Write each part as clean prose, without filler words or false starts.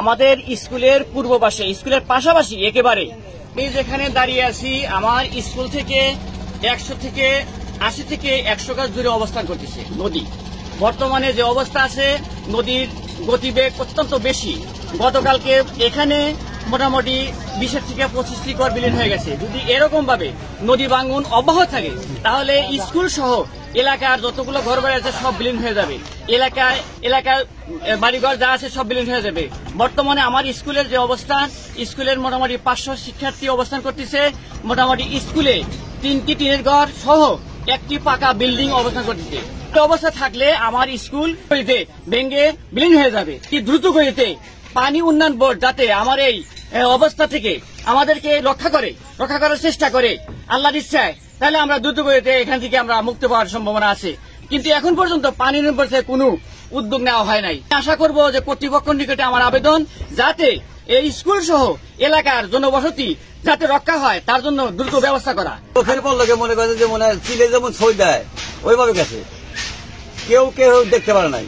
আমাদের স্কুলের পূর্ব পাশে, স্কুলের পাশাপাশি একেবারে আমি যেখানে দাঁড়িয়ে আছি, আমার স্কুল থেকে 100 থেকে 80 থেকে 100 গাছ দূরে অবস্থান করতেছে নদী। বর্তমানে যে অবস্থা আছে, নদীর গতিবেগ অত্যন্ত বেশি। গতকালকে এখানে মোটামুটি 20 থেকে 25টি ঘর বিলীন হয়ে গেছে। যদি এরকম ভাবে নদী ভাঙন অব্যাহত থাকে তাহলে স্কুল সহ এলাকার যতগুলো ঘর বাড়ি আছে সব বিলীন হয়ে যাবে। এলাকার বাড়িঘর যা আছে সব বিলীন হয়ে যাবে। বর্তমানে আমার স্কুলের যে অবস্থান, স্কুলের মোটামুটি 500 শিক্ষার্থী অবস্থান করতেছে। মোটামুটি স্কুলে 3টি টিনের ঘর সহ একটি পাকা বিল্ডিং অবস্থান করতেছে। অবস্থা থাকলে আমার স্কুল ভেঙে বিলীন হয়ে যাবে। কি দ্রুত গতিতে পানি উন্নয়ন বোর্ড যাতে আমার এই অবস্থা থেকে আমাদেরকে রক্ষা করার চেষ্টা করে আল্লাহর ইচ্ছায়, তাহলে আমরা দ্রুত গতিতে এখান থেকে আমরা মুক্তি পাওয়ার সম্ভাবনা আছে। কিন্তু এখন পর্যন্ত পানি নির্ভরশীল কোনো উদ্যোগ নেওয়া হয় নাই। আশা করব যে কর্তৃপক্ষের নিকটে আমার আবেদন, যাতে এই স্কুল সহ এলাকার জনবসতি যাতে রক্ষা হয় তার জন্য দ্রুত ব্যবস্থা করা। ওখানে পড়লোকে মনে করে যে মনে হয় চিলে যেমন ছই দেয় ওইভাবে গেছে, কেউ দেখতে পারে নাই।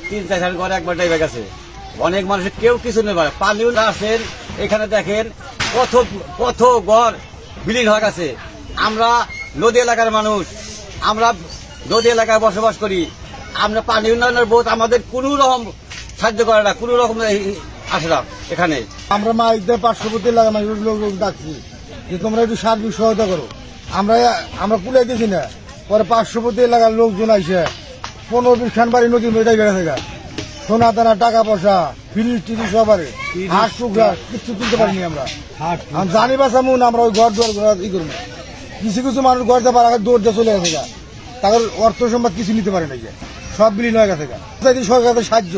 3-4 ঘরে একবার ডাইবে গেছে। অনেক মানুষের কেউ কিছু নেই পারে। পানিও আসেন, এখানে দেখেন কত ঘর বিলীন হয়ে গেছে। আমরা নদী এলাকার মানুষ, আমরা নদী এলাকায় বসবাস করি। আমরা পানি উন্নয়নের বোর্ড আমাদের কোনো রকম সাহায্য করে না, কোনো রকম আসে না এখানে। আমরা মাইকদের পার্শ্ববর্তী এলাকার লোক ডাকছি যে তোমরা একটু সার্বিক সহায়তা করো। আমরা কুলে দিয়েছি না, পরে পার্শ্ববর্তী এলাকার লোকজন আইসে 15-20 খান বাড়ি নদী মেটাই বেড়ে থাকে। সোনা দানা, টাকা পয়সা, ফ্রিজ টিভি সবারে হাঁস টুকরা কিছু তুলতে পারিনি। আমরা জানি বাসামুন আমরা ওই ঘর দুয়ার ই করবো। কিছু মানুষ ঘরতে পারে দৌড় দিয়ে চলে গেছে, তাদের অর্থ সম্পদ কিছু নিতে পারে না, সব বিলীন হয়ে গেছে। সরকারের সাহায্য,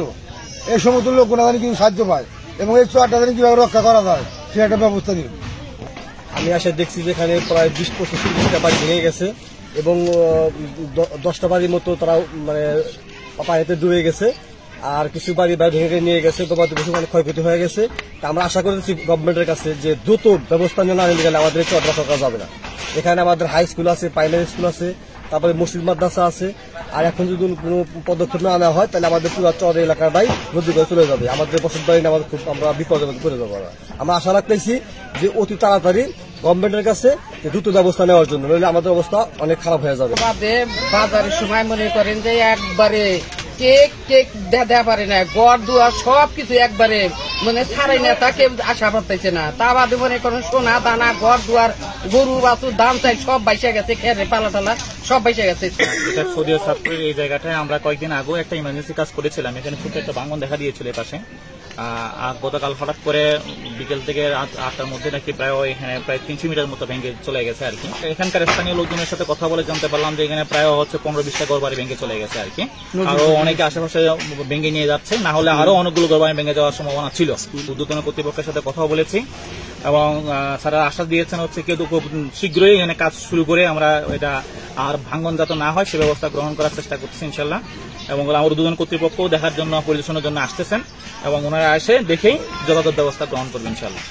এই সমস্ত লোকগুলো জানি কিছু সাহায্য পায় এবং এই চরটা জানি কিভাবে রক্ষা করা যায় সে একটা ব্যবস্থা নিন। আমি আসে দেখছি যে এখানে প্রায় 20-25টা বাড়ি ভেঙে গেছে এবং 10টা বাড়ির মতো তারা মানে পানিতে ডুবে গেছে। আর কিছু বাড়ি ভেঙে নিয়ে গেছে, তোমাদের কিছু মানে ক্ষয়ক্ষতি হয়ে গেছে। আমরা আশা করতেছি গভর্নমেন্টের কাছে যে দ্রুত ব্যবস্থা না নিলে গেলে আমাদের চর রক্ষা করা যাবে না। এখানে আমাদের হাই স্কুল আছে, প্রাইমারি স্কুল আছে, তারপরে মসজিদ মাদ্রাসা আছে। আর এখন যদি কোনো পদক্ষেপ না নেওয়া হয় তাহলে আমাদের পুরো চর এলাকাটাই নদী করে চলে যাবে। আমাদের বসত বাড়ি আমাদের খুব আমরা বিপদের মধ্যে পড়ে যাবো। আমরা আশা রাখতেছি যে অতি তাড়াতাড়ি গভর্নমেন্টের কাছে দ্রুত ব্যবস্থা নেওয়ার জন্য, নইলে আমাদের অবস্থা অনেক খারাপ হয়ে যাবে। বাজারের সময় মনে করেন যে একবারে কেক দেওয়া পারে না, গড় দুয়ার সবকিছু একবারে মানে ছাড়াই না, তাকে আশা পাচ্ছে না। তা বাদে মনে করেন সোনা দানা, গড় দুয়ার, গরু বাছুর দাম চাই সব বাইসা গেছে, খেরে পালা টালা সব বাইসা গেছে। সৌদি ছাত্রের এই জায়গাটায় আমরা কয়েকদিন আগেও একটা ইমার্জেন্সি কাজ করেছিলাম। এখানে ছোট একটা ভাঙন দেখা দিয়েছিল পাশে। গতকাল হঠাৎ করে বিকেল থেকে 8টার মধ্যে নাকি এখানে প্রায় 300 মিটার মতো ভেঙে চলে গেছে আর কি। এখানকার স্থানীয় লোকজনের সাথে কথা বলে জানতে পারলাম যে এখানে প্রায় 15-20টা ঘর বাড়ি ভেঙে চলে গেছে আর কি। আরো অনেকে আশেপাশে ভেঙে নিয়ে যাচ্ছে, না হলে আরো অনেকগুলো ঘর বাড়ি ভেঙে যাওয়ার সম্ভাবনা ছিল। ঊর্ধ্বতন কর্তৃপক্ষের সাথে কথা বলেছি এবং স্যারা আশ্বাস দিয়েছেন হচ্ছে কেউ খুব শীঘ্রই এখানে কাজ শুরু করে আমরা এটা আর ভাঙন যাতে না হয় সে ব্যবস্থা গ্রহণ করার চেষ্টা করতেছি ইনশাল্লাহ। এবং আমার ঊর্ধ্বতন কর্তৃপক্ষ দেখার জন্য, পরিদর্শনের জন্য আসতেছেন এবং ওনারা এসে দেখেই যথাযথ ব্যবস্থা গ্রহণ করবেন ইনশাল্লাহ।